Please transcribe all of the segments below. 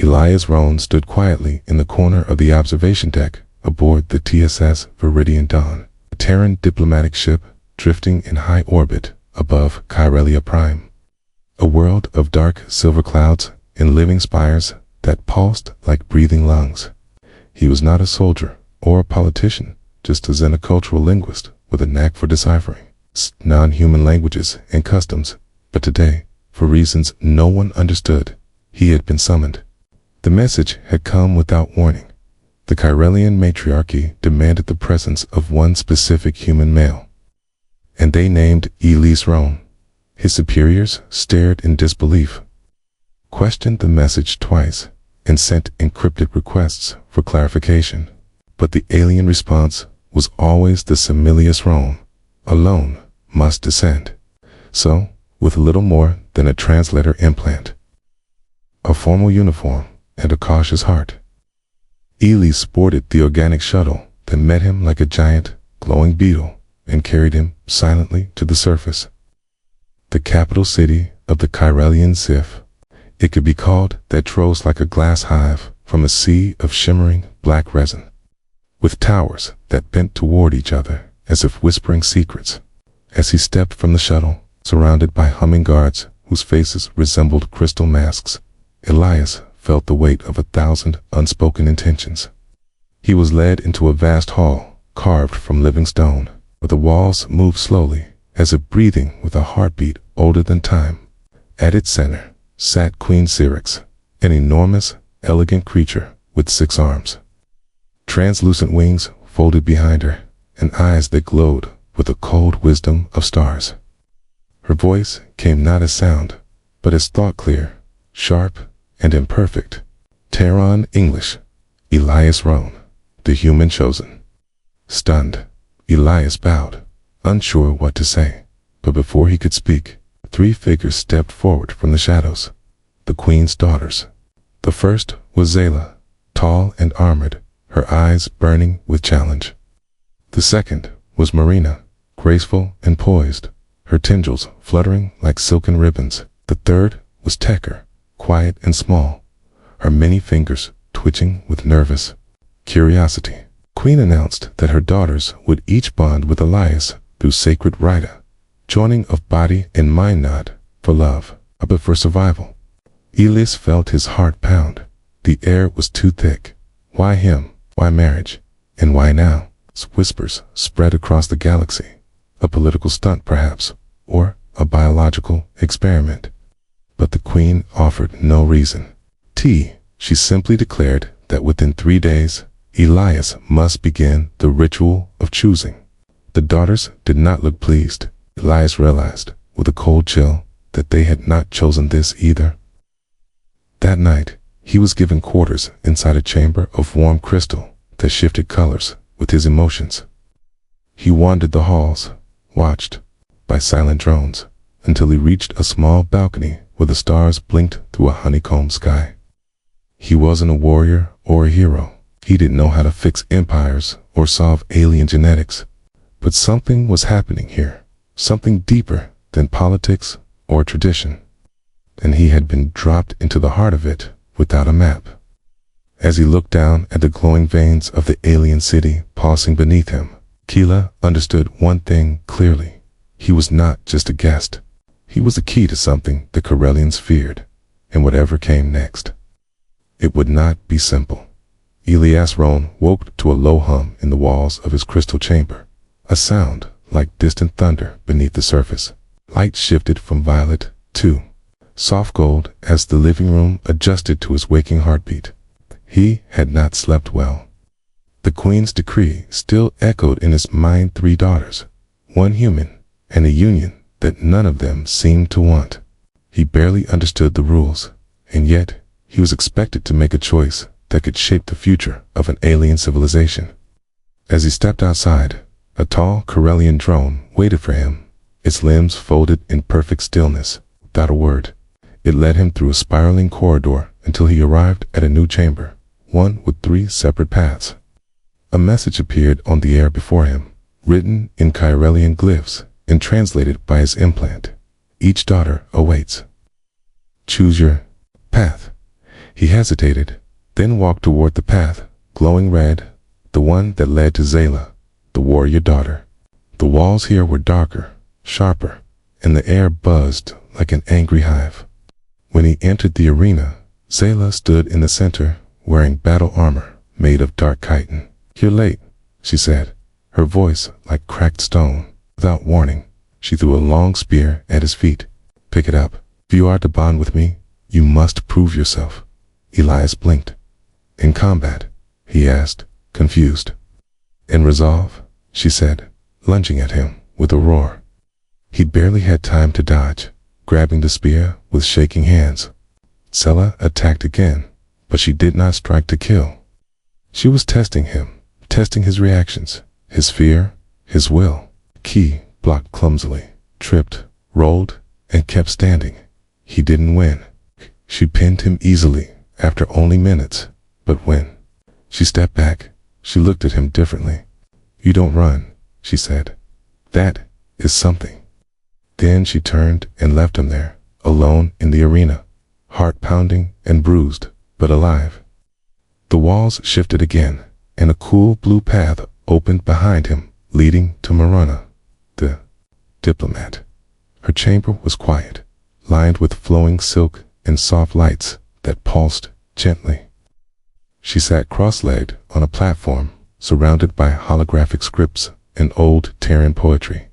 Elias Rohn stood quietly in the corner of the observation deck aboard the TSS Viridian Dawn, a Terran diplomatic ship drifting in high orbit above Kyrelia Prime. A world of dark silver clouds and living spires that pulsed like breathing lungs. He was not a soldier or a politician, just a xenocultural linguist with a knack for deciphering non-human languages and customs. But today, for reasons no one understood, he had been summoned. The message had come without warning. The Kyrelian matriarchy demanded the presence of one specific human male, and they named Elias Rohn. His superiors stared in disbelief, questioned the message twice, and sent encrypted requests for clarification. But the alien response was always the Semilius Rohn, alone must descend. So, with little more than a translator implant, a formal uniform, and a cautious heart, Elias sported the organic shuttle that met him like a giant, glowing beetle and carried him silently to the surface. The capital city of the Kyrelian Sif. It could be called that rose like a glass hive from a sea of shimmering black resin, with towers that bent toward each other as if whispering secrets. As he stepped from the shuttle, surrounded by humming guards whose faces resembled crystal masks, Elias felt the weight of 1,000 unspoken intentions. He was led into a vast hall carved from living stone, where the walls moved slowly, as if breathing with a heartbeat older than time. At its center sat Queen Syrinx, an enormous, elegant creature with 6 arms, translucent wings folded behind her, and eyes that glowed with the cold wisdom of stars. Her voice came not as sound, but as thought clear, sharp, and imperfect. Terran English. Elias Rohn, the human chosen. Stunned, Elias bowed, unsure what to say. But before he could speak, 3 figures stepped forward from the shadows, the Queen's daughters. The first was Zayla, tall and armored, her eyes burning with challenge. The second was Marina, graceful and poised, her tendrils fluttering like silken ribbons. The third was Tecker, quiet and small, her many fingers twitching with nervous curiosity. Queen announced that her daughters would each bond with Elias through sacred rita, joining of body and mind, not for love, but for survival. Elias felt his heart pound. The air was too thick. Why him? Why marriage? And why now? Whispers spread across the galaxy. A political stunt, perhaps, or a biological experiment. But the Queen offered no reason. She simply declared that within 3 days, Elias must begin the ritual of choosing. The daughters did not look pleased. Elias realized, with a cold chill, that they had not chosen this either. That night, he was given quarters inside a chamber of warm crystal that shifted colors with his emotions. He wandered the halls, watched by silent drones, until he reached a small balcony where the stars blinked through a honeycomb sky. He wasn't a warrior or a hero. He didn't know how to fix empires or solve alien genetics. But something was happening here, something deeper than politics or tradition. And he had been dropped into the heart of it without a map. As he looked down at the glowing veins of the alien city pulsing beneath him, Keela understood one thing clearly. He was not just a guest. He was the key to something the Kyrelians feared, and whatever came next, it would not be simple. Elias Rohn woke to a low hum in the walls of his crystal chamber, a sound like distant thunder beneath the surface. Light shifted from violet to soft gold as the living room adjusted to his waking heartbeat. He had not slept well. The Queen's decree still echoed in his mind: 3 daughters, 1 human, and a union that none of them seemed to want. He barely understood the rules, and yet he was expected to make a choice that could shape the future of an alien civilization. As he stepped outside, a tall Kyrelian drone waited for him, its limbs folded in perfect stillness, without a word. It led him through a spiraling corridor until he arrived at a new chamber, one with 3 separate paths. A message appeared on the air before him, written in Kyrelian glyphs and translated by his implant. Each daughter awaits. Choose your path. He hesitated, then walked toward the path, glowing red, the one that led to Zayla, the warrior daughter. The walls here were darker, sharper, and the air buzzed like an angry hive. When he entered the arena, Zayla stood in the center, wearing battle armor made of dark chitin. "You're late," she said, her voice like cracked stone. Without warning, she threw a long spear at his feet. "Pick it up. If you are to bond with me, you must prove yourself." Elias blinked. "In combat?" he asked, confused. "In resolve," she said, lunging at him with a roar. He barely had time to dodge, grabbing the spear with shaking hands. Zayla attacked again, but she did not strike to kill. She was testing him, testing his reactions, his fear, his will. Key blocked clumsily, tripped, rolled, and kept standing. He didn't win. She pinned him easily after only minutes, but when she stepped back, she looked at him differently. "You don't run," she said. "That is something." Then she turned and left him there, alone in the arena, heart pounding and bruised, but alive. The walls shifted again, and a cool blue path opened behind him, leading to Marana, the diplomat. Her chamber was quiet, lined with flowing silk and soft lights that pulsed gently. She sat cross-legged on a platform, surrounded by holographic scripts and old Terran poetry.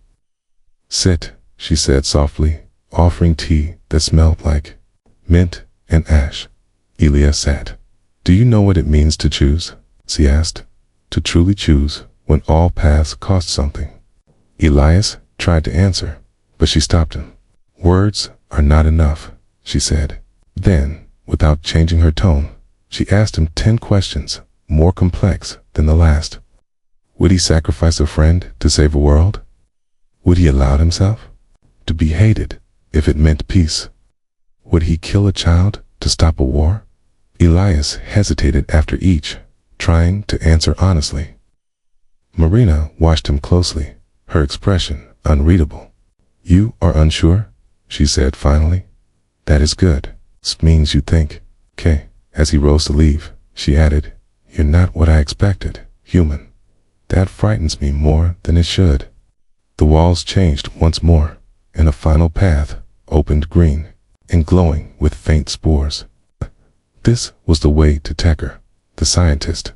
"Sit," she said softly, offering tea that smelled like mint and ash. Elias sat. "Do you know what it means to choose?" she asked. "To truly choose when all paths cost something." Elias tried to answer, but she stopped him. "Words are not enough," she said. Then, without changing her tone, she asked him 10 questions, more complex than the last. Would he sacrifice a friend to save a world? Would he allow himself to be hated if it meant peace? Would he kill a child to stop a war? Elias hesitated after each, trying to answer honestly. Marina watched him closely, her expression unreadable. "You are unsure?" she said finally. "That is good. This means you think." "Okay." As he rose to leave, she added, "You're not what I expected, human. That frightens me more than it should." The walls changed once more, and a final path opened green and glowing with faint spores. This was the way to Tecker, the scientist.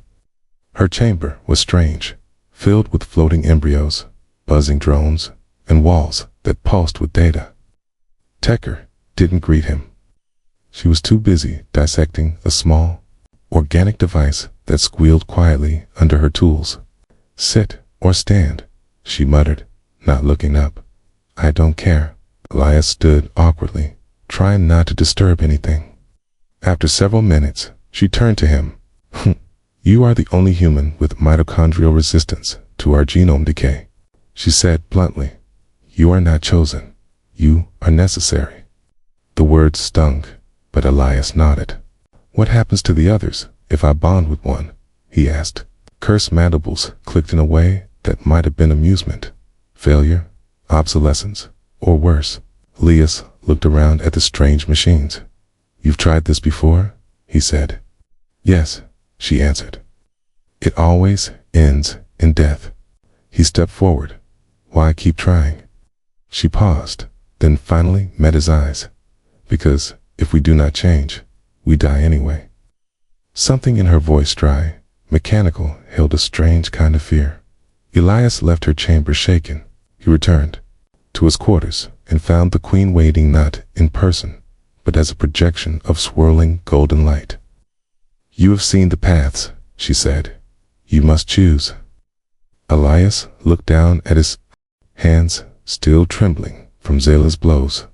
Her chamber was strange, filled with floating embryos, buzzing drones, and walls that pulsed with data. Tecker didn't greet him. She was too busy dissecting a small, organic device that squealed quietly under her tools. "Sit or stand," she muttered, not looking up. "I don't care." Elias stood awkwardly, trying not to disturb anything. After several minutes, she turned to him. "You are the only human with mitochondrial resistance to our genome decay," she said bluntly. "You are not chosen. You are necessary." The words stung, but Elias nodded. "What happens to the others if I bond with one?" he asked. Cursed mandibles clicked in a way that might have been amusement. Failure, obsolescence, or worse. Elias looked around at the strange machines. "You've tried this before?" he said. "Yes," she answered. "It always ends in death." He stepped forward. "Why keep trying?" She paused, then finally met his eyes. "Because if we do not change, we die anyway." Something in her voice, dry, mechanical, held a strange kind of fear. Elias left her chamber shaken. He returned to his quarters and found the queen waiting not in person, but as a projection of swirling golden light. "You have seen the paths," she said. "You must choose." Elias looked down at his hands, still trembling from Zayla's blows,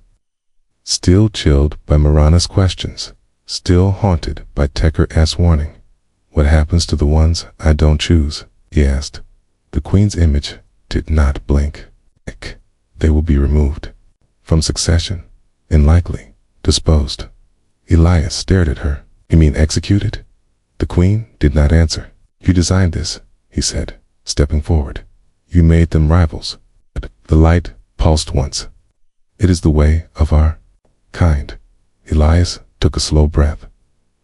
still chilled by Marana's questions, still haunted by Tecker's warning. "What happens to the ones I don't choose?" he asked. The queen's image did not blink. "They will be removed from succession and likely disposed." Elias stared at her. "You mean executed?" The queen did not answer. "You designed this," he said, stepping forward. "You made them rivals." The light pulsed once. "It is the way of our kind." Elias took a slow breath.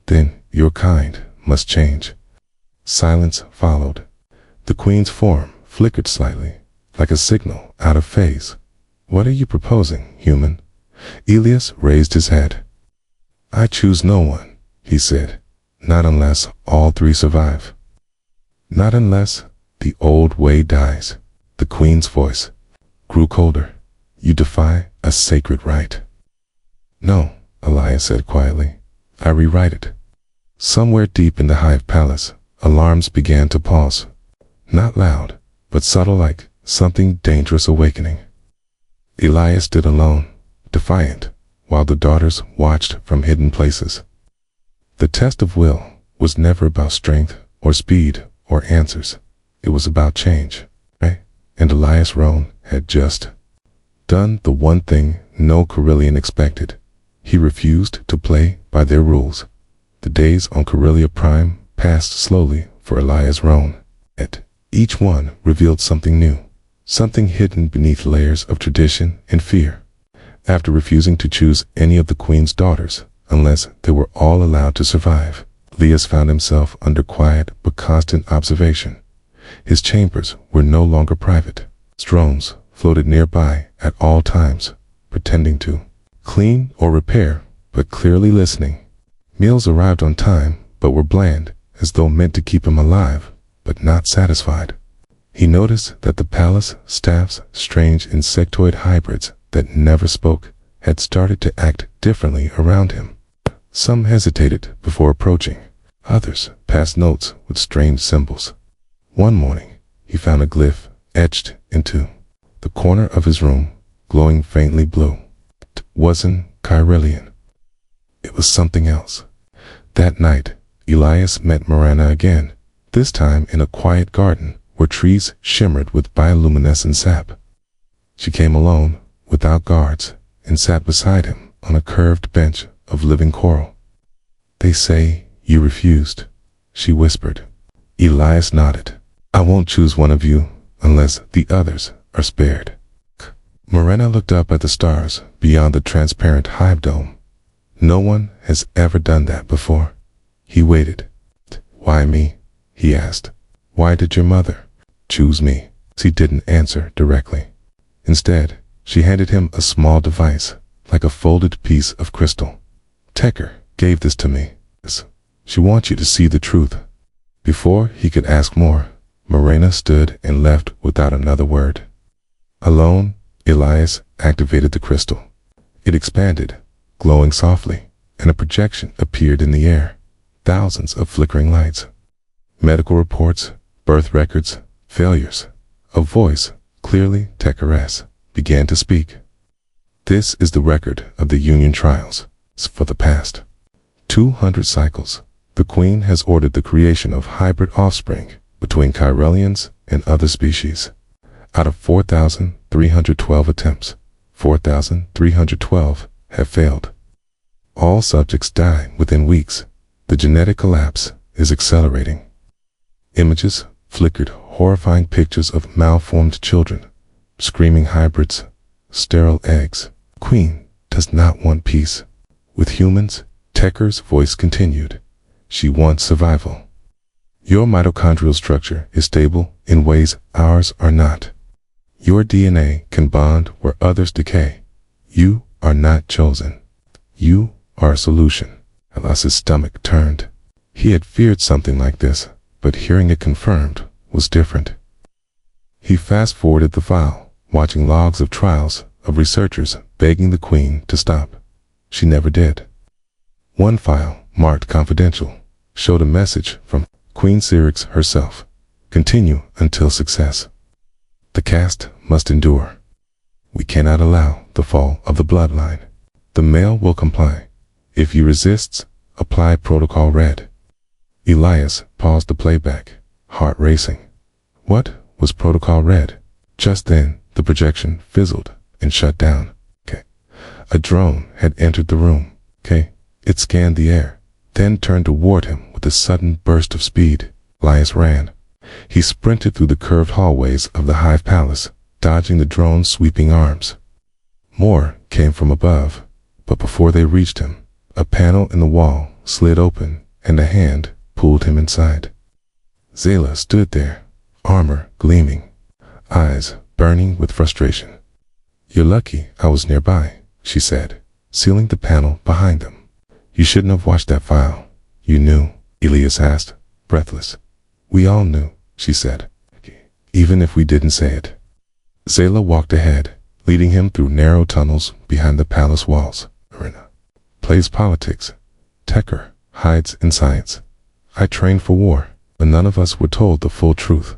Then your kind must change. Silence followed. The queen's form flickered slightly, like a signal out of phase. What are you proposing, human? Elias raised his head. I choose no one, he said. Not unless all three survive. Not unless the old way dies. The queen's voice grew colder. You defy a sacred right. No, Elias said quietly. I rewrite it. Somewhere deep in the hive palace, alarms began to pause. Not loud, but subtle, like something dangerous awakening. Elias stood alone, defiant, while the daughters watched from hidden places. The test of will was never about strength or speed or answers. It was about change. And Elias Roan had just done the one thing no Carillion expected. He refused to play by their rules. The days on Corellia Prime passed slowly for Elias Roan. Each one revealed something new, something hidden beneath layers of tradition and fear. After refusing to choose any of the queen's daughters, unless they were all allowed to survive, Elias found himself under quiet but constant observation. His chambers were no longer private. Drones floated nearby at all times, pretending to clean or repair, but clearly listening. Meals arrived on time, but were bland, as though meant to keep him alive, but not satisfied. He noticed that the palace staff's strange insectoid hybrids that never spoke had started to act differently around him. Some hesitated before approaching. Others passed notes with strange symbols. One morning, he found a glyph etched into the corner of his room, glowing faintly blue. It wasn't Carillion. It was something else. That night, Elias met Miranda again, this time in a quiet garden where trees shimmered with bioluminescent sap. She came alone, without guards, and sat beside him on a curved bench of living coral. They say you refused, she whispered. Elias nodded. I won't choose one of you unless the others are spared. Miranda looked up at the stars beyond the transparent hive dome. No one has ever done that before. He waited. Why me? He asked. Why did your mother choose me? She didn't answer directly. Instead, she handed him a small device, like a folded piece of crystal. Tekker gave this to me. She wants you to see the truth. Before he could ask more, Miranda stood and left without another word. Alone, Elias activated the crystal. It expanded, glowing softly, and a projection appeared in the air. Thousands of flickering lights. Medical reports, birth records, failures. A voice, clearly Tekker's, began to speak. This is the record of the Union trials. For the past 200 cycles, the Queen has ordered the creation of hybrid offspring between Carillions and other species. Out of 4,312 attempts, 4,312 have failed. All subjects die within weeks. The genetic collapse is accelerating. Images flickered horrifying pictures of malformed children, screaming hybrids, sterile eggs. Queen does not want peace. With humans, Tekker's voice continued. She wants survival. Your mitochondrial structure is stable in ways ours are not. Your DNA can bond where others decay. You are not chosen. You are a solution. Elias's stomach turned. He had feared something like this, but hearing it confirmed was different. He fast-forwarded the file, watching logs of trials of researchers begging the Queen to stop. She never did. One file, marked confidential, showed a message from Queen Syrinx herself. Continue until success. The caste must endure. We cannot allow the fall of the bloodline. The male will comply. If he resists, apply Protocol Red. Elias paused the playback, heart racing. What was Protocol Red? Just then, the projection fizzled and shut down. A drone had entered the room. It scanned the air, then turned toward him with a sudden burst of speed. Elias ran. He sprinted through the curved hallways of the Hive Palace, dodging the drone's sweeping arms. More came from above, but before they reached him, A panel in the wall slid open, and a hand pulled him inside. Zayla stood there, armor gleaming, eyes burning with frustration. "You're lucky I was nearby," she said, sealing the panel behind them. "You shouldn't have watched that file." "You knew?" Elias asked, breathless. "We all knew," she said, "even if we didn't say it." Zayla walked ahead, leading him through narrow tunnels behind the palace walls. Marina plays politics. Tekker hides in science. I trained for war, but none of us were told the full truth.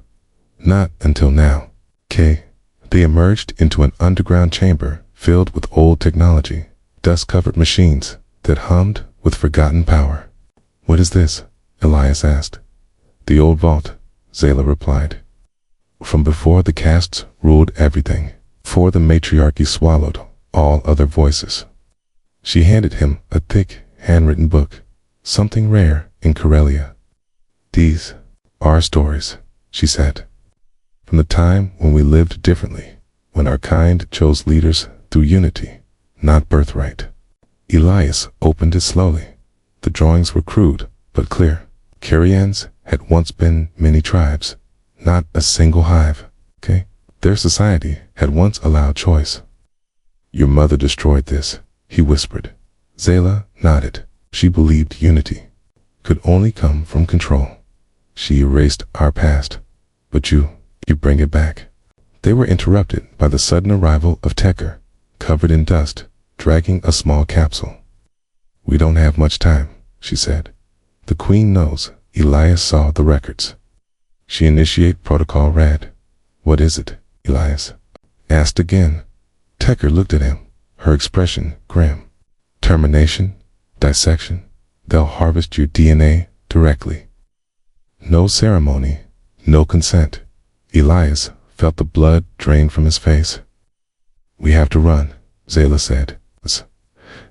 Not until now. They emerged into an underground chamber filled with old technology, dust-covered machines that hummed with forgotten power. "What is this?" Elias asked. "The old vault," Zayla replied. "From before the castes ruled everything, before the matriarchy swallowed all other voices." She handed him a thick, handwritten book, something rare in Karelia. "These are stories," she said. "From the time when we lived differently, when our kind chose leaders through unity, not birthright." Elias opened it slowly. The drawings were crude, but clear. Carians had once been many tribes, not a single hive. Their society had once allowed choice. "Your mother destroyed this," he whispered. Zayla nodded. She believed unity could only come from control. "She erased our past, but you bring it back." They were interrupted by the sudden arrival of Tekker, covered in dust, dragging a small capsule. "We don't have much time," she said. "The Queen knows." Elias saw the records. She initiated protocol red. "What is it?" Elias asked again. Tekker looked at him, her expression grim. "Termination, dissection. They'll harvest your DNA directly. No ceremony, no consent." Elias felt the blood drain from his face. "We have to run," Zayla said.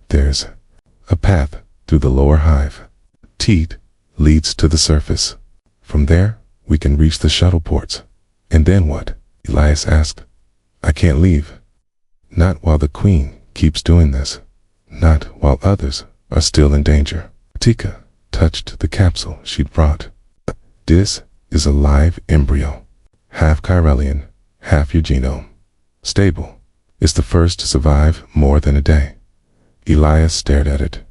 "There's a path through the lower hive. Teat leads to the surface. From there, we can reach the shuttle ports." "And then what?" Elias asked. "I can't leave. Not while the Queen keeps doing this. Not while others are still in danger." Tika touched the capsule she'd brought. "This is a live embryo. Half Chiralian, half your genome. Stable. It's the first to survive more than a day." Elias stared at it.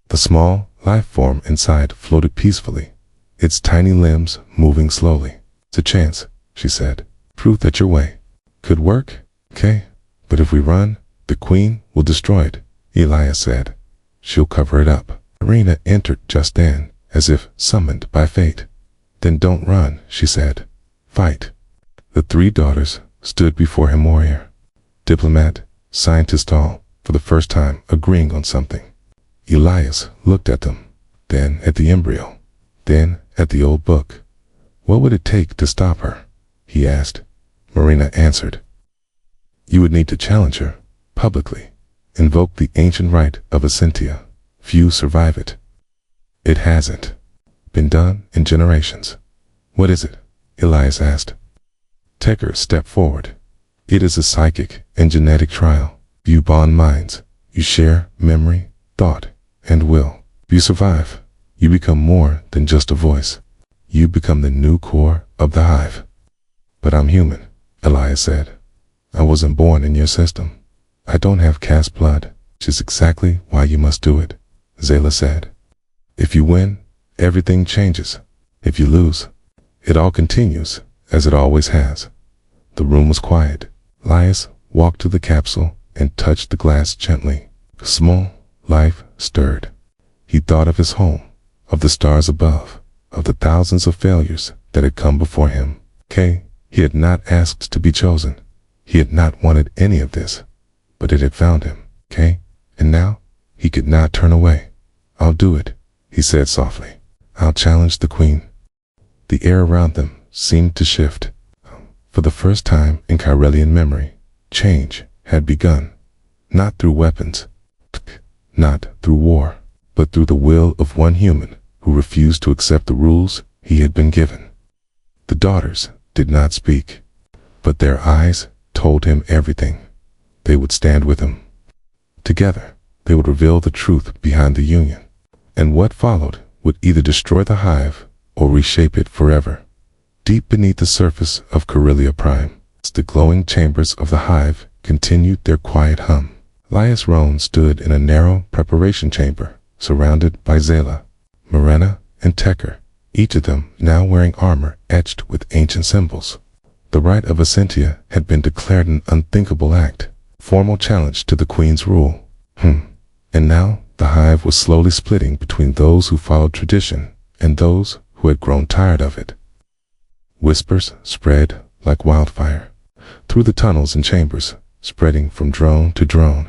The small life form inside floated peacefully, its tiny limbs moving slowly. "It's a chance," she said. "Prove that your way could work, but if we run, the Queen will destroy it," Elias said. "She'll cover it up." Marina entered just then, as if summoned by fate. "Then don't run," she said. "Fight." The three daughters stood before him, warrior, diplomat, scientist, all, for the first time, agreeing on something. Elias looked at them, then at the embryo, then at the old book. "What would it take to stop her?" he asked. Marina answered. "You would need to challenge her, publicly, invoke the ancient right of Essentia. Few survive it. It hasn't been done in generations." "What is it?" Elias asked. Tekker stepped forward. "It is a psychic and genetic trial. You bond minds. You share memory, thought, and will. If you survive, you become more than just a voice. You become the new core of the hive." "But I'm human," Elias said. "I wasn't born in your system. I don't have caste blood." "Which is exactly why you must do it," Zayla said. "If you win, everything changes. If you lose, it all continues, as it always has." The room was quiet. Elias walked to the capsule and touched the glass gently. A small life stirred. He thought of his home, of the stars above, of the thousands of failures that had come before him. He had not asked to be chosen. He had not wanted any of this, but it had found him. And now he could not turn away. "I'll do it," he said softly. "I'll challenge the Queen." The air around them seemed to shift. For the first time in Chiralian memory, change had begun. Not through weapons, not through war, but through the will of one human who refused to accept the rules he had been given. The daughters did not speak, but their eyes told him everything. They would stand with him. Together, they would reveal the truth behind the union. And what followed would either destroy the hive or reshape it forever. Deep beneath the surface of Corellia Prime, the glowing chambers of the hive continued their quiet hum. Lias Roan stood in a narrow preparation chamber, surrounded by Zayla, Morena, and Tekker, each of them now wearing armor etched with ancient symbols. The right of Essentia had been declared an unthinkable act, formal challenge to the Queen's rule. And now the hive was slowly splitting between those who followed tradition and those who had grown tired of it. Whispers spread like wildfire through the tunnels and chambers, spreading from drone to drone,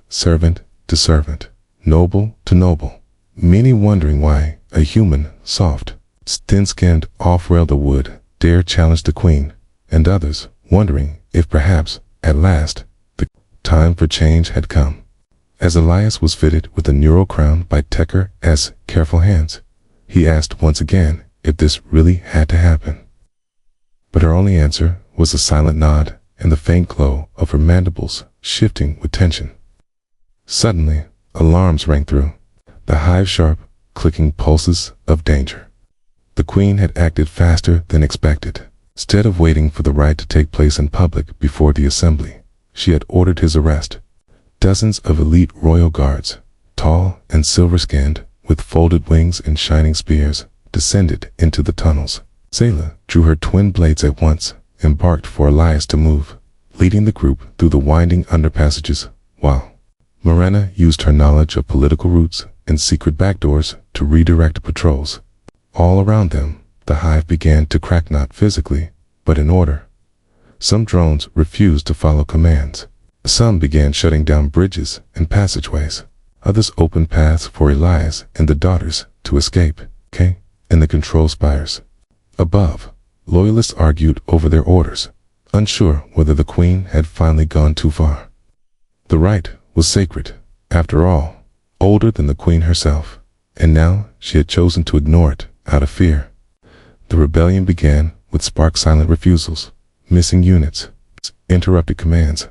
servant to servant, noble to noble, many wondering why a human, soft, thin-skinned off-railed would dare challenge the Queen, and others wondering if perhaps, at last, the time for change had come. As Elias was fitted with a neural crown by Tekker's careful hands, he asked once again if this really had to happen. But her only answer was a silent nod and the faint glow of her mandibles shifting with tension. Suddenly, alarms rang through, the hive-sharp, clicking pulses of danger. The Queen had acted faster than expected. Instead of waiting for the rite to take place in public before the assembly, she had ordered his arrest. Dozens of elite royal guards, tall and silver-skinned, with folded wings and shining spears, descended into the tunnels. Zayla drew her twin blades at once and barked for Elias to move, leading the group through the winding underpassages, while Morena used her knowledge of political routes and secret backdoors to redirect patrols. All around them, the hive began to crack, not physically, but in order. Some drones refused to follow commands. Some began shutting down bridges and passageways. Others opened paths for Elias and the daughters to escape, in the control spires. Above, loyalists argued over their orders, unsure whether the Queen had finally gone too far. The rite was sacred, after all, older than the Queen herself, and now she had chosen to ignore it out of fear. The rebellion began with spark-silent refusals, missing units, interrupted commands.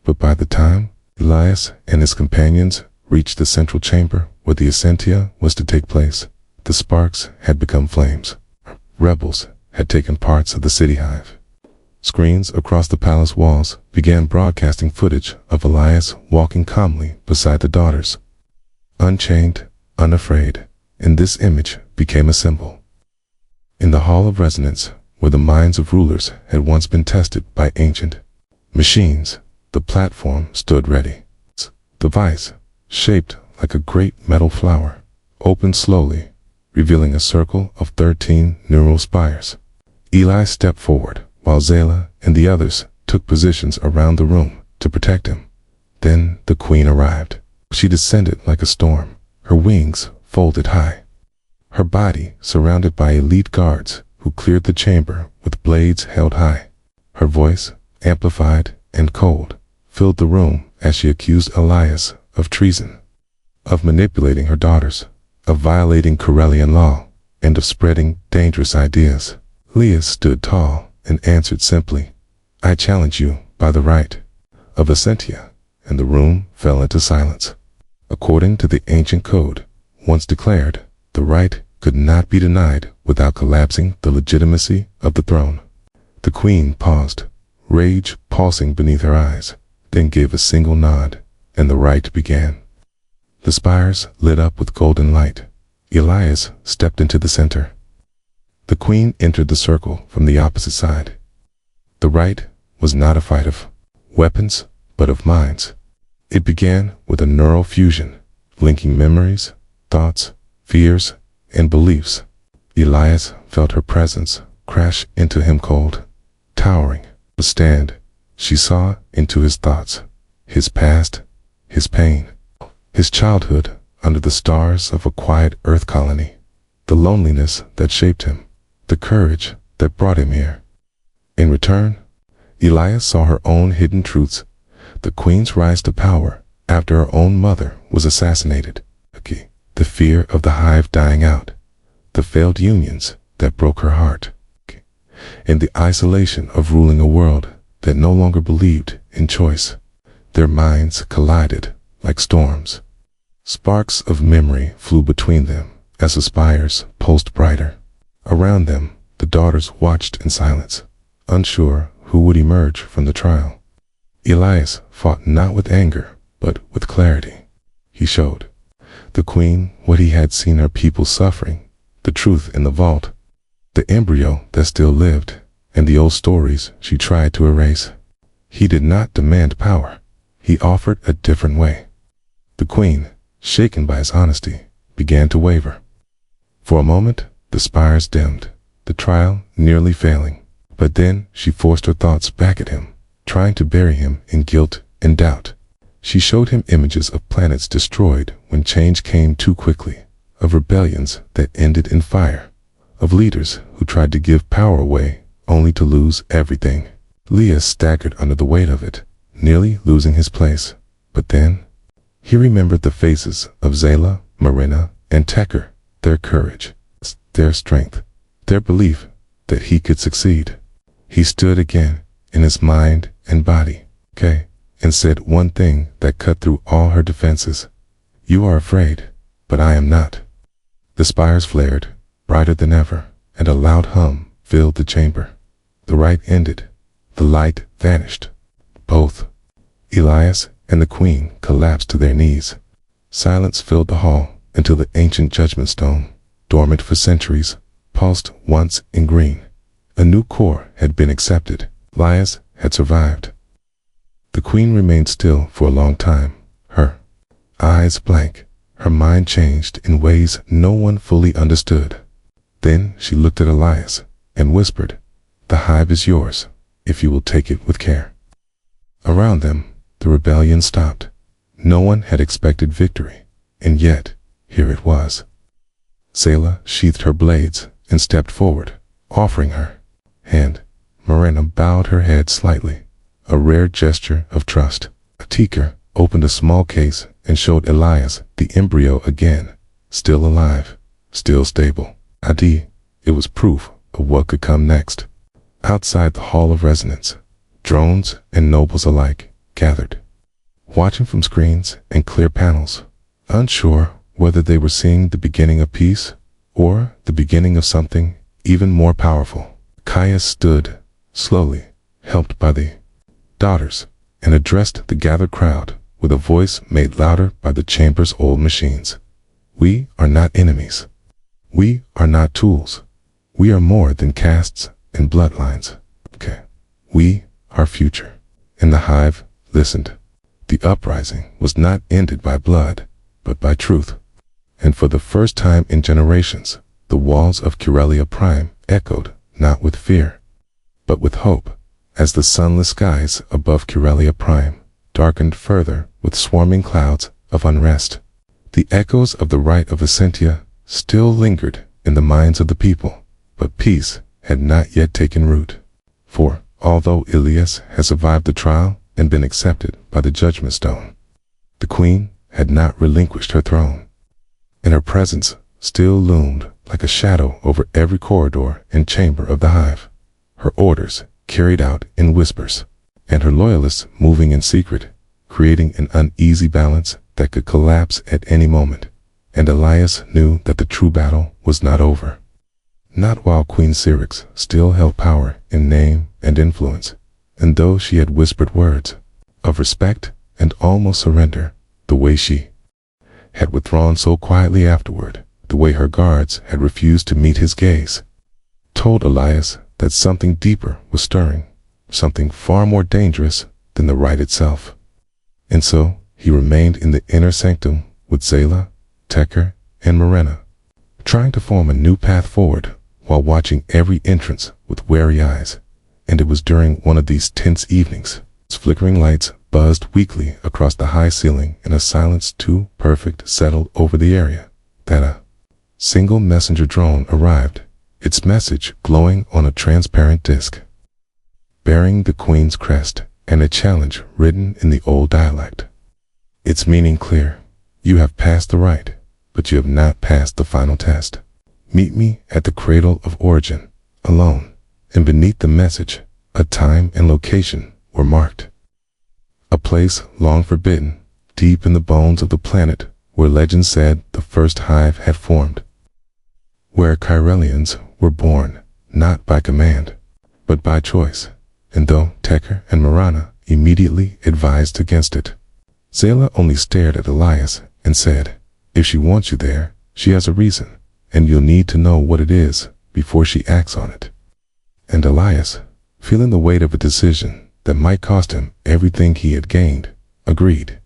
But by the time Elias and his companions reached the central chamber where the Essentia was to take place, the sparks had become flames. Rebels had taken parts of the city hive. Screens across the palace walls began broadcasting footage of Elias walking calmly beside the daughters. Unchained, unafraid, and this image became a symbol. In the Hall of Resonance, where the minds of rulers had once been tested by ancient machines, the platform stood ready. The vise, shaped like a great metal flower, opened slowly, revealing a circle of 13 neural spires. Eli stepped forward, while Zayla and the others took positions around the room to protect him. Then the Queen arrived. She descended like a storm, her wings folded high, her body surrounded by elite guards who cleared the chamber with blades held high. Her voice, amplified and cold, filled the room as she accused Elias of treason, of manipulating her daughters, of violating Corellian law, and of spreading dangerous ideas. Elias stood tall and answered simply, "I challenge you by the right of Essentia," and the room fell into silence. According to the ancient code, once declared, the right could not be denied without collapsing the legitimacy of the throne. The Queen paused, rage pulsing beneath her eyes, then gave a single nod, and the rite began. The spires lit up with golden light. Elias stepped into the center. The Queen entered the circle from the opposite side. The rite was not a fight of weapons, but of minds. It began with a neural fusion, linking memories, thoughts, fears, and beliefs. Elias felt her presence crash into him cold, towering. To stand, she saw into his thoughts, his past, his pain, his childhood under the stars of a quiet earth colony, the loneliness that shaped him, the courage that brought him here. In return, Elias saw her own hidden truths, the Queen's rise to power after her own mother was assassinated, the fear of the hive dying out, the failed unions that broke her heart, and the isolation of ruling a world that no longer believed in choice. Their minds collided like storms, Sparks of memory flew between them as the spires pulsed brighter. Around them, the daughters watched in silence, unsure who would emerge from the trial. Elias fought not with anger, but with clarity. He showed the queen what he had seen her people suffering, the truth in the vault, the embryo that still lived, and the old stories she tried to erase. He did not demand power. He offered a different way. The queen, shaken by his honesty, began to waver. For a moment, the spires dimmed, the trial nearly failing. But then she forced her thoughts back at him, trying to bury him in guilt and doubt. She showed him images of planets destroyed when change came too quickly, of rebellions that ended in fire, of leaders who tried to give power away only to lose everything. Leah staggered under the weight of it, nearly losing his place. But then he remembered the faces of Zayla, Marina, and Tekker, their courage, their strength, their belief that he could succeed. He stood again in his mind and body, and said one thing that cut through all her defenses. You are afraid, but I am not. The spires flared, brighter than ever, and a loud hum filled the chamber. The rite ended. The light vanished. Both Elias and the queen collapsed to their knees. Silence filled the hall until the ancient judgment stone, dormant for centuries, pulsed once in green. A new core had been accepted. Elias had survived. The queen remained still for a long time, her eyes blank, her mind changed in ways no one fully understood. Then she looked at Elias and whispered, "The hive is yours, if you will take it with care." Around them, the rebellion stopped. No one had expected victory, and yet, here it was. Zayla sheathed her blades and stepped forward, offering her hand. Marina bowed her head slightly, a rare gesture of trust. Tekker opened a small case and showed Elias the embryo again, still alive, still stable. Adi, it was proof of what could come next. Outside the Hall of Resonance, drones and nobles alike gathered, watching from screens and clear panels, unsure whether they were seeing the beginning of peace or the beginning of something even more powerful. Kaya stood, slowly, helped by the daughters, and addressed the gathered crowd with a voice made louder by the chamber's old machines. We are not enemies. We are not tools. We are more than castes and bloodlines. We are future. And the hive listened. The uprising was not ended by blood, but by truth. And for the first time in generations, the walls of Curelia Prime echoed not with fear, but with hope, as the sunless skies above Curelia Prime darkened further with swarming clouds of unrest. The echoes of the rite of Essentia still lingered in the minds of the people, but peace had not yet taken root. For, although Elias had survived the trial and been accepted by the judgment stone, the queen had not relinquished her throne, and her presence still loomed like a shadow over every corridor and chamber of the hive. Her orders carried out in whispers, and her loyalists moving in secret, creating an uneasy balance that could collapse at any moment. And Elias knew that the true battle was not over. Not while Queen Syrinx still held power in name and influence, and though she had whispered words of respect and almost surrender, the way she had withdrawn so quietly afterward, the way her guards had refused to meet his gaze, told Elias that something deeper was stirring, something far more dangerous than the rite itself. And so he remained in the inner sanctum with Zayla, Tekker, and Marina, trying to form a new path forward while watching every entrance with wary eyes. And it was during one of these tense evenings, its flickering lights buzzed weakly across the high ceiling and a silence too perfect settled over the area, that a single messenger drone arrived, its message glowing on a transparent disk, bearing the queen's crest and a challenge written in the old dialect. Its meaning clear: you have passed the rite, but you have not passed the final test. Meet me at the cradle of origin, alone. And beneath the message, a time and location were marked. A place long forbidden, deep in the bones of the planet where legend said the first hive had formed, where Chiralians were born, not by command, but by choice. And though Tekker and Marana immediately advised against it, Zayla only stared at Elias and said, "If she wants you there, she has a reason, and you'll need to know what it is before she acts on it." And Elias, feeling the weight of a decision that might cost him everything he had gained, agreed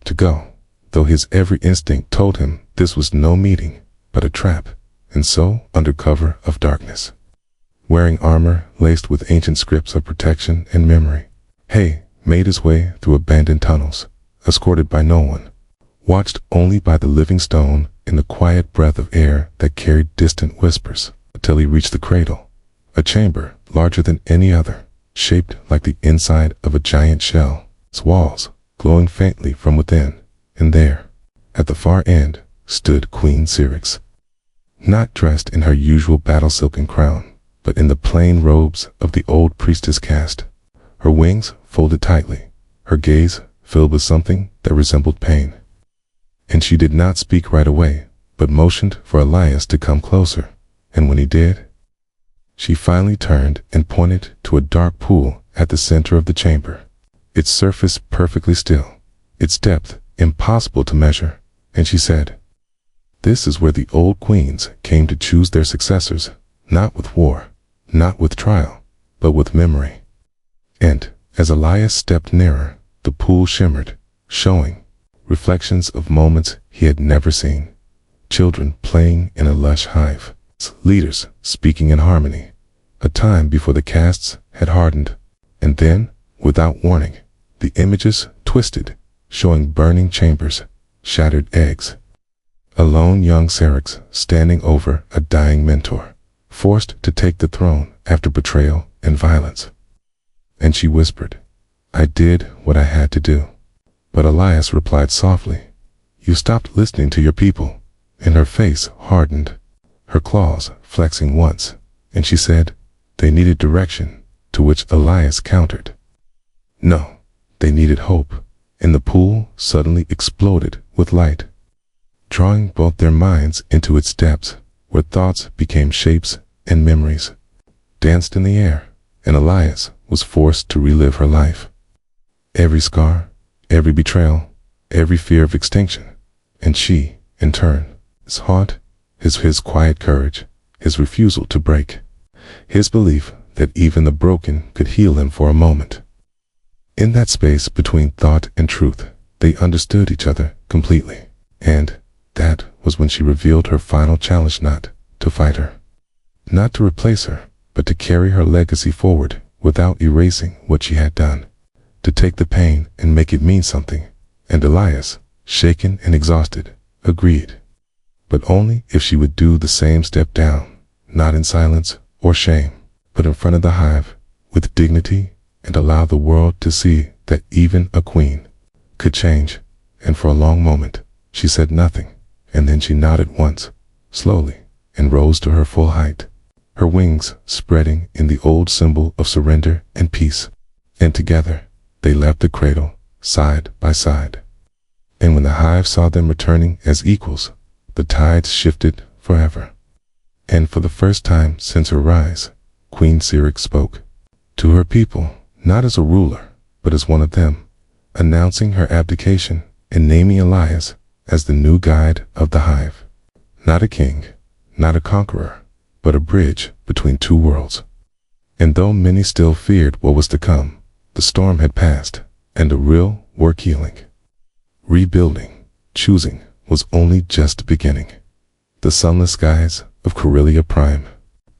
to go, though his every instinct told him this was no meeting, but a trap. And so, under cover of darkness, wearing armor laced with ancient scripts of protection and memory, Hay made his way through abandoned tunnels, escorted by no one, watched only by the living stone in the quiet breath of air that carried distant whispers, until he reached the cradle, a chamber larger than any other, shaped like the inside of a giant shell, its walls glowing faintly from within. And there, at the far end, stood Queen Syrinx, not dressed in her usual battle-silken crown, but in the plain robes of the old priestess caste, her wings folded tightly, her gaze filled with something that resembled pain. And she did not speak right away, but motioned for Elias to come closer, and when he did, she finally turned and pointed to a dark pool at the center of the chamber, its surface perfectly still, its depth impossible to measure, and she said, "This is where the old queens came to choose their successors, not with war, not with trial, but with memory." And as Elias stepped nearer, the pool shimmered, showing reflections of moments he had never seen. Children playing in a lush hive, leaders speaking in harmony, a time before the castes had hardened. And then, without warning, the images twisted, showing burning chambers, shattered eggs, a lone young Syrinx standing over a dying mentor, forced to take the throne after betrayal and violence. And she whispered, "I did what I had to do." But Elias replied softly, "You stopped listening to your people." And her face hardened, her claws flexing once, and she said, "They needed direction," to which Elias countered, "No, they needed hope." And the pool suddenly exploded with light, drawing both their minds into its depths, where thoughts became shapes and memories danced in the air, and Elias was forced to relive her life. Every scar, every betrayal, every fear of extinction, and she, in turn, his haunt, his quiet courage, his refusal to break, his belief that even the broken could heal him for a moment. In that space between thought and truth, they understood each other completely, and that was when she revealed her final challenge: not to fight her, not to replace her, but to carry her legacy forward without erasing what she had done, to take the pain and make it mean something. And Elias, shaken and exhausted, agreed, but only if she would do the same step down, not in silence or shame, but in front of the hive, with dignity, and allow the world to see that even a queen could change. And for a long moment, she said nothing, and then she nodded once, slowly, and rose to her full height, her wings spreading in the old symbol of surrender and peace. And together, they left the cradle, side by side. And when the hive saw them returning as equals, the tides shifted forever. And for the first time since her rise, Queen Syrinx spoke to her people, not as a ruler, but as one of them, announcing her abdication and naming Elias as the new guide of the hive. Not a king, not a conqueror, but a bridge between two worlds. And though many still feared what was to come, the storm had passed, and the real work, healing, rebuilding, choosing, was only just beginning. The sunless skies of Corellia Prime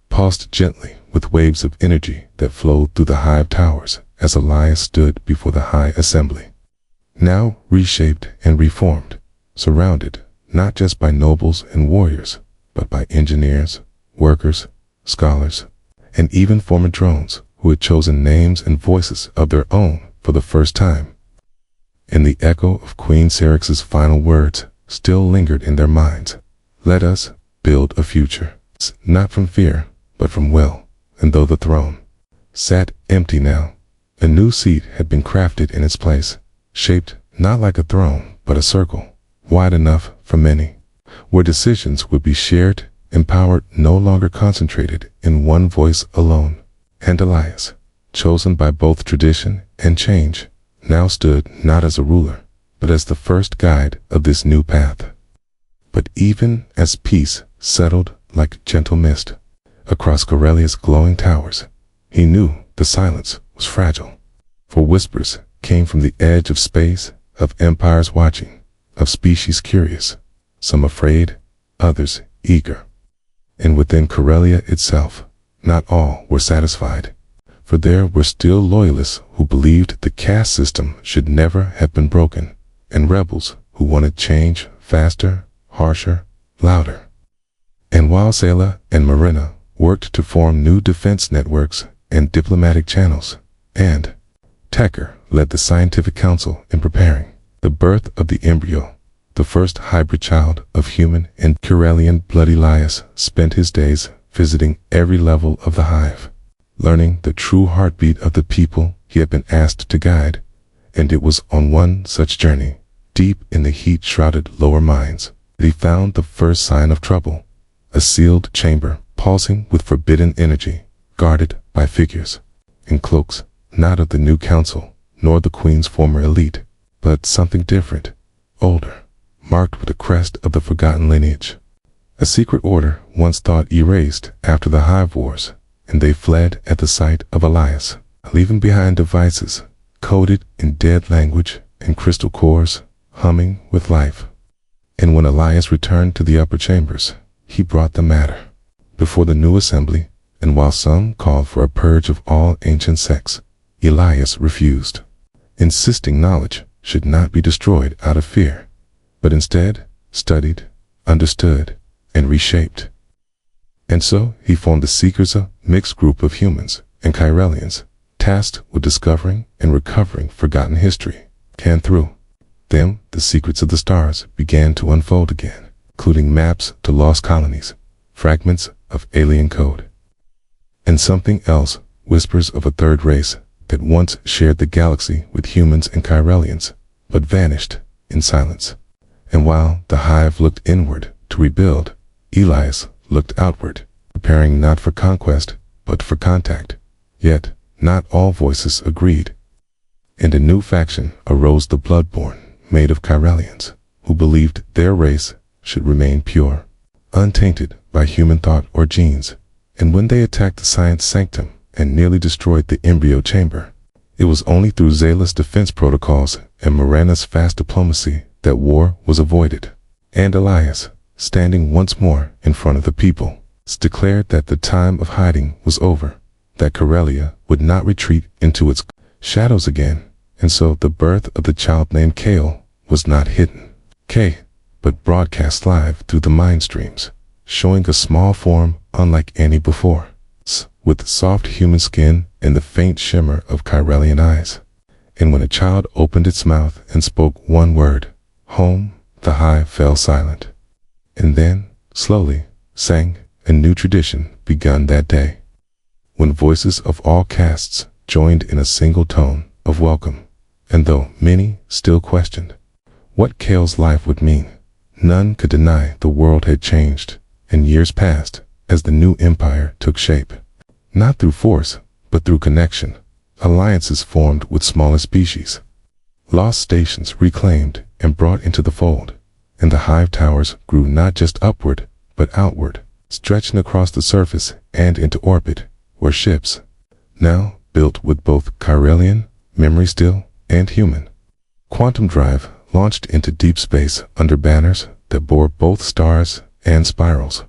pulsed gently with waves of energy that flowed through the hive towers as Elias stood before the High Assembly, now reshaped and reformed, surrounded not just by nobles and warriors, but by engineers, workers, scholars, and even former drones who had chosen names and voices of their own for the first time. And the echo of Queen Syrinx's final words still lingered in their minds. "Let us build a future, not from fear, but from will." And though the throne sat empty now, a new seat had been crafted in its place, shaped not like a throne, but a circle, wide enough for many, where decisions would be shared and power no longer concentrated in one voice alone. And Elias, chosen by both tradition and change, now stood not as a ruler, but as the first guide of this new path. But even as peace settled like gentle mist across Corellia's glowing towers, he knew the silence was fragile. For whispers came from the edge of space, of empires watching, of species curious, some afraid, others eager. And within Corellia itself, not all were satisfied, for there were still loyalists who believed the caste system should never have been broken, and rebels who wanted change faster, harsher, louder. And while Zayla and Marina worked to form new defense networks and diplomatic channels, and Tekker led the scientific council in preparing the birth of the embryo, the first hybrid child of human and Corellian blood, Elias spent his days visiting every level of the hive, learning the true heartbeat of the people he had been asked to guide. And it was on one such journey, deep in the heat-shrouded lower mines, that he found the first sign of trouble, a sealed chamber pulsing with forbidden energy, guarded by figures in cloaks, not of the new council, nor the queen's former elite, but something different, older, marked with a crest of the forgotten lineage. A secret order once thought erased after the hive wars, and they fled at the sight of Elias, leaving behind devices coded in dead language and crystal cores humming with life. And when Elias returned to the upper chambers, he brought the matter before the new assembly, and while some called for a purge of all ancient sects, Elias refused, insisting knowledge should not be destroyed out of fear, but instead studied, understood, and reshaped. And so he formed the Seekers, a mixed group of humans and Corellians, tasked with discovering and recovering forgotten history. And through them, the secrets of the stars began to unfold again, including maps to lost colonies, fragments of alien code, and something else, whispers of a third race that once shared the galaxy with humans and Corellians, but vanished in silence. And while the hive looked inward to rebuild, Elias looked outward, preparing not for conquest, but for contact. Yet, not all voices agreed. In a new faction arose the Bloodborne, made of Corellians, who believed their race should remain pure, untainted by human thought or genes. And when they attacked the science sanctum and nearly destroyed the embryo chamber, it was only through Zayla's defense protocols and Marina's fast diplomacy that war was avoided. And Elias, standing once more in front of the people, declared that the time of hiding was over, that Corellia would not retreat into its shadows again. And so the birth of the child named Kale was not hidden, but broadcast live through the mind streams, showing a small form unlike any before, with soft human skin and the faint shimmer of Corellian eyes. And when a child opened its mouth and spoke one word, home, the hive fell silent. And then, slowly, sang a new tradition begun that day, when voices of all castes joined in a single tone of welcome. And though many still questioned what Kale's life would mean, none could deny the world had changed, and years passed as the new empire took shape. Not through force, but through connection. Alliances formed with smaller species, lost stations reclaimed and brought into the fold, and the hive towers grew not just upward, but outward, stretching across the surface and into orbit, where ships, now built with both Corellian, memory still, and human quantum drive, launched into deep space under banners that bore both stars and spirals.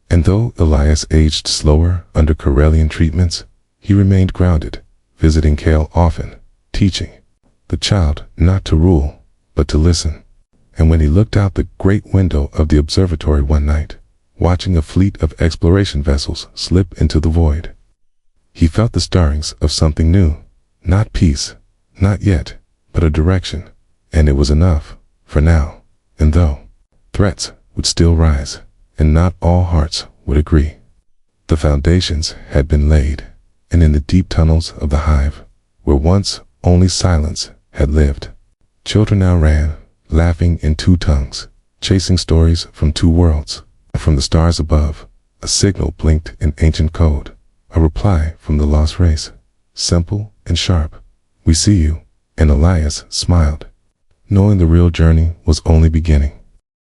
And though Elias aged slower under Corellian treatments, he remained grounded, visiting Kale often, teaching the child not to rule, but to listen. And when he looked out the great window of the observatory one night, watching a fleet of exploration vessels slip into the void, he felt the stirrings of something new, not peace, not yet, but a direction. And it was enough, for now. And though threats would still rise, and not all hearts would agree, the foundations had been laid, and in the deep tunnels of the hive, where once only silence had lived, children now ran, laughing in two tongues, chasing stories from two worlds. From the stars above, a signal blinked in ancient code, a reply from the lost race, simple and sharp. "We see you," and Elias smiled, knowing the real journey was only beginning.